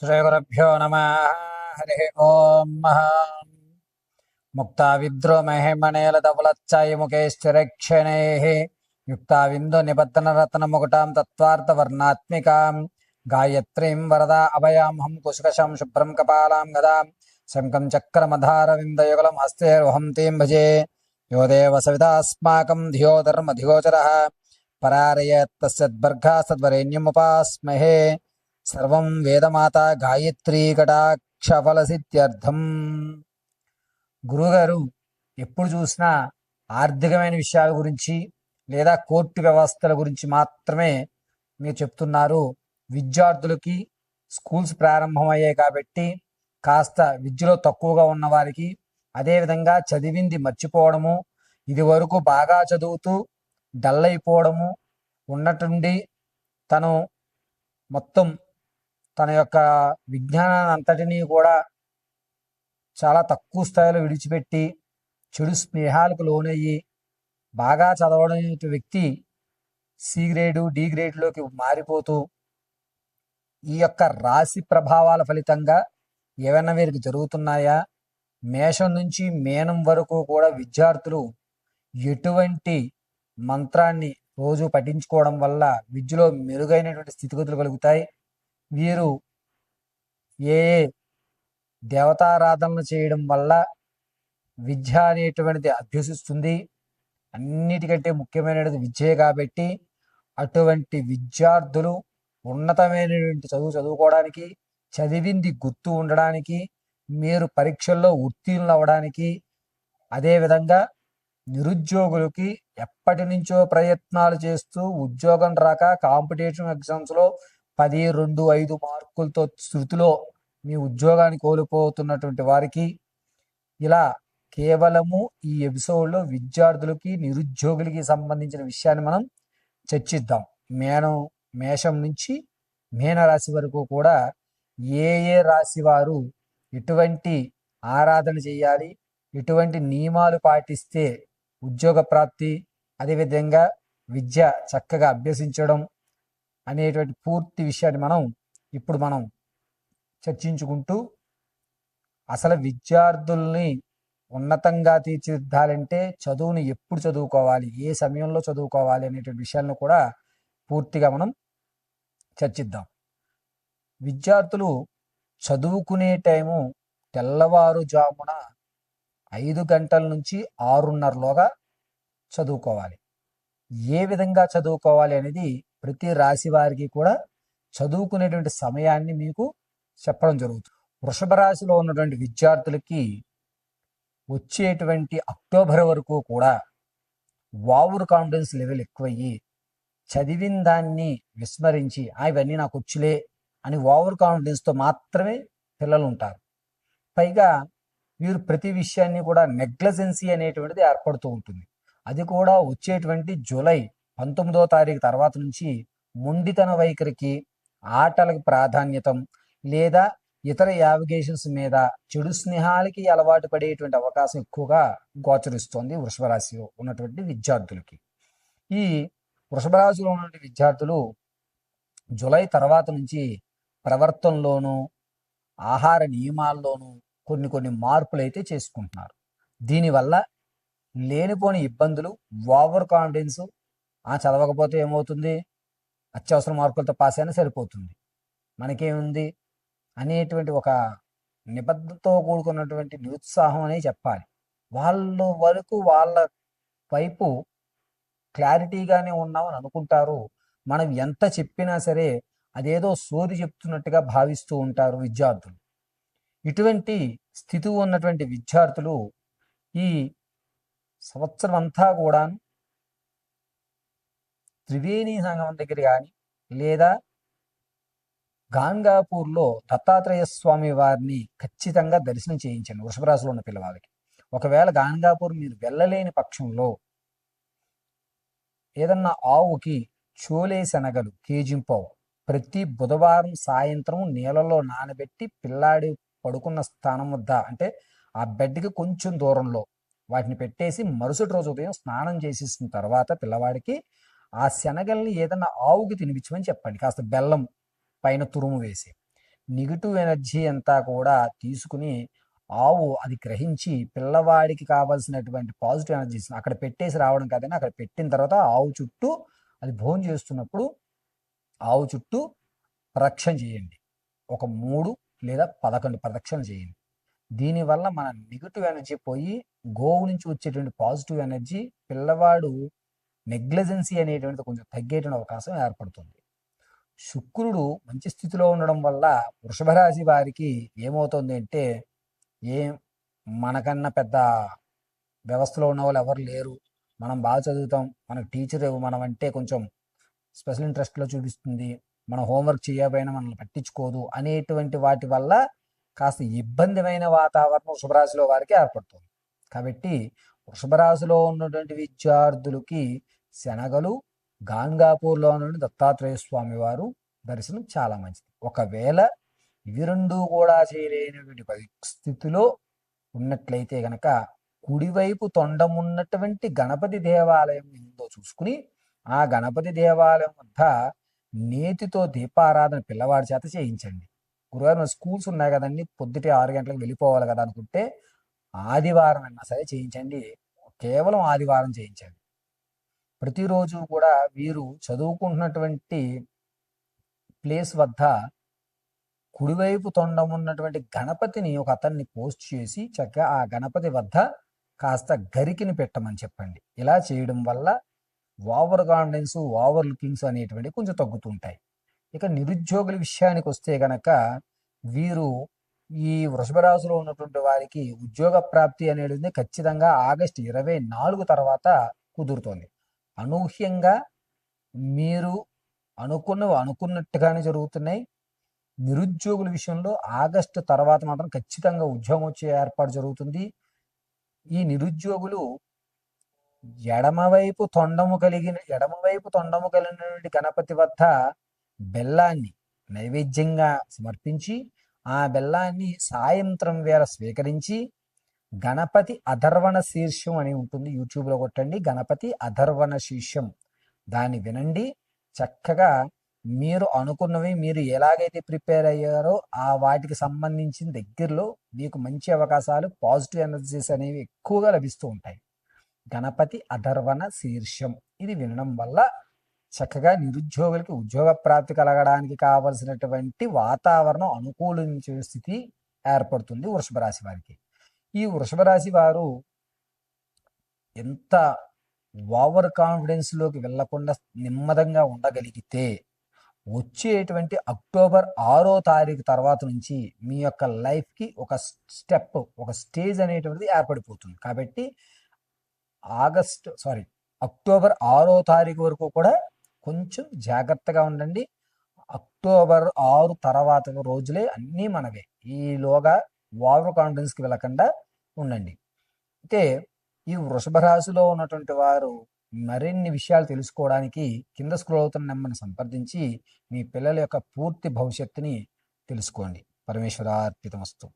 శ్రీగురుభ్యో నమ. హరి ఓం. ముక్తా విద్రో మహిమణేలధవలచ్చాయి ముఖేశ్చరక్షణై యుక్తా విందు నిబద్ధన రత్న ముకుటాం తత్వార్థ వర్ణాత్మికాం గాయత్రీం వరదా అభయాం కుశకశం శుభ్రం కపాలాం గదాం శంఖం చక్రమధార విందయుగలం హస్తేర్వహం తీం భజే యో దేవ సవితాస్మాకం ధియో ధర్మధిగోచరః పరారయత్తస్యద్బర్గా సద్వరేణ్యముపాస్మహే సర్వం వేదమాత గాయత్రీ కటాక్షఫలసిద్ధ్యర్థం. గురుగారు ఎప్పుడు చూసినా ఆర్థికమైన విషయాల గురించి లేదా కోర్టు వ్యవస్థల గురించి మాత్రమే మీరు చెప్తున్నారు. విద్యార్థులకి స్కూల్స్ ప్రారంభమయ్యాయి కాబట్టి కాస్త విద్యలో తక్కువగా ఉన్న వారికి, అదేవిధంగా చదివింది మర్చిపోవడము, ఇది వరకు బాగా చదువుతూ డల్ అయిపోవడము, ఉన్నట్టుండి తను మొత్తం తన యొక్క విజ్ఞానాన్ని అంతటినీ కూడా చాలా తక్కువ స్థాయిలో విడిచిపెట్టి చెడు స్నేహాలకు లోనయ్యి బాగా చదవడం వ్యక్తి సి గ్రేడు డి గ్రేడ్లోకి మారిపోతూ ఈ యొక్క రాశి ప్రభావాల ఫలితంగా ఏమైనా వీరికి జరుగుతున్నాయా? మేషం నుంచి మీనం వరకు కూడా విద్యార్థులు ఎటువంటి మంత్రాన్ని రోజు పఠించుకోవడం వల్ల విద్యలో మెరుగైనటువంటి స్థితిగతులు కలుగుతాయి? వీరు ఏ దేవతారాధనలు చేయడం వల్ల విద్య అనేటువంటిది అభ్యసిస్తుంది? అన్నిటికంటే ముఖ్యమైనది విద్యే కాబట్టి అటువంటి విద్యార్థులు ఉన్నతమైనటువంటి చదువుకోవడానికి, చదివింది గుర్తు ఉండడానికి, మీరు పరీక్షల్లో ఉత్తీర్ణులు అవ్వడానికి, అదేవిధంగా నిరుద్యోగులకి ఎప్పటి నుంచో ప్రయత్నాలు చేస్తూ ఉద్యోగం రాక కాంపిటేటివ్ ఎగ్జామ్స్లో 10, 2, 5 మార్కులతో శృతిలో మీ ఉద్యోగాన్ని కోల్పోతున్నటువంటి వారికి ఇలా కేవలము ఈ ఎపిసోడ్లో విద్యార్థులకి నిరుద్యోగులకి సంబంధించిన విషయాన్ని మనం చర్చిద్దాం. మేషం నుంచి మీనరాశి వరకు కూడా ఏ ఏ రాశి వారు ఎటువంటి ఆరాధన చేయాలి, ఎటువంటి నియమాలు పాటిస్తే ఉద్యోగ ప్రాప్తి, అదేవిధంగా విద్య చక్కగా అభ్యసించడం అనేటువంటి పూర్తి విషయాన్ని మనం చర్చించుకుంటూ అసలు విద్యార్థుల్ని ఉన్నతంగా తీర్చిదిద్దాలంటే చదువుని ఎప్పుడు చదువుకోవాలి, ఏ సమయంలో చదువుకోవాలి అనేటువంటి విషయాలను కూడా పూర్తిగా మనం చర్చిద్దాం. విద్యార్థులు చదువుకునే టైము తెల్లవారుజామున 5 గంటల నుంచి 6:30లోగా చదువుకోవాలి. ఏ విధంగా చదువుకోవాలి అనేది ప్రతి రాశి వారికి కూడా చదువుకునేటువంటి సమయాన్ని మీకు చెప్పడం జరుగుతుంది. వృషభ రాశిలో ఉన్నటువంటి విద్యార్థులకి వచ్చేటువంటి అక్టోబర్ వరకు కూడా ఓవర్ కాన్ఫిడెన్స్ లెవెల్ ఎక్కువయ్యి చదివిన దాన్ని విస్మరించి ఇవన్నీ నాకు వచ్చులే అని ఓవర్ కాన్ఫిడెన్స్తో మాత్రమే పిల్లలు ఉంటారు. పైగా వీరు ప్రతి విషయాన్ని కూడా నెగ్లజెన్సీ అనేటువంటిది ఏర్పడుతూ ఉంటుంది. అది కూడా వచ్చేటువంటి జూలై 19వ తారీఖు తర్వాత నుంచి మొండితన వైఖరికి, ఆటలకు ప్రాధాన్యతం లేదా ఇతర యావిగేషన్స్ మీద చెడు స్నేహాలకి అలవాటు పడేటువంటి అవకాశం ఎక్కువగా గోచరిస్తోంది వృషభ రాశిలో ఉన్నటువంటి విద్యార్థులకి. ఈ వృషభ రాశిలో ఉన్నటువంటి విద్యార్థులు జూలై తర్వాత నుంచి ప్రవర్తనలోనూ ఆహార నియమాల్లోనూ కొన్ని మార్పులు అయితే చేసుకుంటున్నారు. దీనివల్ల లేనిపోని ఇబ్బందులు, ఓవర్ కాన్ఫిడెన్స్, చదవకపోతే ఏమవుతుంది, అత్యవసర మార్కులతో పాస్ అయినా సరిపోతుంది, మనకేముంది అనేటువంటి ఒక నిబద్ధతతో కూడుకున్నటువంటి నిరుత్సాహం అనే చెప్పాలి. వాళ్ళ వరకు వాళ్ళ వైపు క్లారిటీగానే ఉన్నామని అనుకుంటారు. మనం ఎంత చెప్పినా సరే అదేదో సోది చెప్తున్నట్టుగా భావిస్తూ ఉంటారు విద్యార్థులు. ఇటువంటి స్థితి ఉన్నటువంటి విద్యార్థులు ఈ సంవత్సరం అంతా కూడా త్రివేణి సంగమం దగ్గర కానీ లేదా గాన్గాపూర్లో దత్తాత్రేయ స్వామి వారిని ఖచ్చితంగా దర్శనం చేయించండి వృషభ రాశిలో ఉన్న పిల్లవాళ్ళకి. ఒకవేళ గాన్గాపూర్ మీరు వెళ్ళలేని పక్షంలో ఏదన్నా ఆవుకి చోలే శనగలు కేజింపావు ప్రతి బుధవారం సాయంత్రం నీళ్ళలో నానబెట్టి పిల్లాడి పడుకున్న స్థానం వద్ద, అంటే ఆ బెడ్కి కొంచెం దూరంలో వాటిని పెట్టేసి మరుసటి రోజు ఉదయం స్నానం చేసేసిన తర్వాత పిల్లవాడికి ఆ శనగల్ని ఏదన్నా ఆవుకి తినిపించమని చెప్పండి, కాస్త బెల్లం పైన తురుము వేసి. నెగిటివ్ ఎనర్జీ అంతా కూడా తీసుకుని ఆవు అది గ్రహించి పిల్లవాడికి కావాల్సినటువంటి పాజిటివ్ ఎనర్జీస్ అక్కడ పెట్టేసి రావడం కాదని అక్కడ పెట్టిన తర్వాత ఆవు చుట్టూ అది భోజనం చేస్తున్నప్పుడు ఆవు చుట్టూ ప్రదక్షిణ చేయండి. ఒక 3 లేదా 11 ప్రదక్షిణలు చేయండి. దీనివల్ల మన నెగిటివ్ ఎనర్జీ పోయి గోవు నుంచి వచ్చేటువంటి పాజిటివ్ ఎనర్జీ పిల్లవాడు నెగ్లిజెన్సీ అనేటువంటిది కొంచెం తగ్గేటువంటి అవకాశం ఏర్పడుతుంది. శుక్రుడు మంచి స్థితిలో ఉండడం వల్ల వృషభ రాశి వారికి ఏమవుతుంది అంటే ఏం మనకన్నా పెద్ద వ్యవస్థలో ఉన్న వాళ్ళు ఎవరు లేరు, మనం బాగా చదువుతాం, మనకు టీచర్ మనం అంటే కొంచెం స్పెషల్ ఇంట్రెస్ట్లో చూపిస్తుంది, మనం హోంవర్క్ చేయకపోయినా మనల్ని పట్టించుకోదు అనేటువంటి వాటి వల్ల కాస్త ఇబ్బందిమైన వాతావరణం వృషభరాశిలో వారికి ఏర్పడుతుంది. కాబట్టి వృషభరాశిలో ఉన్నటువంటి విద్యార్థులకి శనగలు గాంగాపూర్లో నుండి దత్తాత్రేయ స్వామి వారు దర్శనం చాలా మంచిది. ఒకవేళ ఇవి రెండు కూడా చేయలేనటువంటి పరిస్థితిలో ఉన్నట్లయితే గనక కుడివైపు తొండమున్నటువంటి గణపతి దేవాలయం ఉందో చూసుకుని ఆ గణపతి దేవాలయం వద్ద నేతితో దీపారాధన పిల్లవాడి చేత చేయించండి. గురువారం స్కూల్స్ ఉన్నాయి కదండి, పొద్దుటే 6 గంటలకు వెళ్ళిపోవాలి కదా అనుకుంటే ఆదివారం అయినా సరే చేయించండి. కేవలం ఆదివారం చేయించండి. ప్రతిరోజు కూడా వీరు చదువుకుంటున్నటువంటి ప్లేస్ వద్ద కుడివైపు తొండం ఉన్నటువంటి గణపతిని ఒక అతన్ని పోస్ట్ చేసి చక్కగా ఆ గణపతి వద్ద కాస్త గరికిని పెట్టమని చెప్పండి. ఇలా చేయడం వల్ల ఓవర్ కాన్ఫిడెన్స్, ఓవర్ లుకింగ్స్ అనేటువంటివి కొంచెం తగ్గుతుంటాయి. ఇక నిరుద్యోగుల విషయానికి వస్తే గనక వీరు ఈ వృషభ రాశిలో ఉన్నటువంటి వారికి ఉద్యోగ ప్రాప్తి అనేది ఖచ్చితంగా ఆగస్టు 24 తర్వాత కుదురుతోంది. అనూహ్యంగా మీరు అనుకున్నట్టుగానే జరుగుతున్నాయి. నిరుద్యోగుల విషయంలో ఆగస్టు తర్వాత మాత్రం ఖచ్చితంగా ఉద్యోగం వచ్చే ఏర్పాటు జరుగుతుంది. ఈ నిరుద్యోగులు ఎడమవైపు తొండము కలిగినటువంటి గణపతి వద్ద బెల్లాన్ని నైవేద్యంగా సమర్పించి ఆ బెల్లాన్ని సాయంత్రం వేళ స్వీకరించి గణపతి అధర్వణ శీర్షం అని ఉంటుంది, యూట్యూబ్లో కొట్టండి, గణపతి అధర్వణ శీర్షం, దాన్ని వినండి. చక్కగా మీరు అనుకున్నవి మీరు ఎలాగైతే ప్రిపేర్ అయ్యారో ఆ వాటికి సంబంధించిన దగ్గరలో మీకు మంచి అవకాశాలు, పాజిటివ్ ఎనర్జీస్ అనేవి ఎక్కువగా లభిస్తూ ఉంటాయి. గణపతి అధర్వణ శీర్షం ఇది వినడం వల్ల చక్కగా నిరుద్యోగులకి ఉద్యోగ ప్రాప్తి కలగడానికి కావలసినటువంటి వాతావరణం అనుకూలించే స్థితి ఏర్పడుతుంది వృషభ రాశి వారికి. ఈ వృషభ రాశి వారు ఎంత ఓవర్ కాన్ఫిడెన్స్లోకి వెళ్లకుండా నెమ్మదంగా ఉండగలిగితే వచ్చేటువంటి అక్టోబర్ 6వ తారీఖు తర్వాత నుంచి మీ యొక్క లైఫ్కి ఒక స్టేజ్ అనేటువంటిది ఏర్పడిపోతుంది. కాబట్టి అక్టోబర్ 6వ తారీఖు వరకు కూడా కొంచెం జాగ్రత్తగా ఉండండి. అక్టోబర్ 6 తర్వాత రోజులే అన్నీ మనవే. ఈలోగా ఓవర్ కాన్ఫిడెన్స్కి వెళ్ళకుండా ఉండండి. అయితే ఈ వృషభ రాశిలో ఉన్నటువంటి వారు మరిన్ని విషయాలు తెలుసుకోవడానికి కింద స్క్రోల్ అవుతున్న నెంబర్ని సంప్రదించి మీ పిల్లల యొక్క పూర్తి భవిష్యత్తుని తెలుసుకోండి. పరమేశ్వరార్పితమస్తు.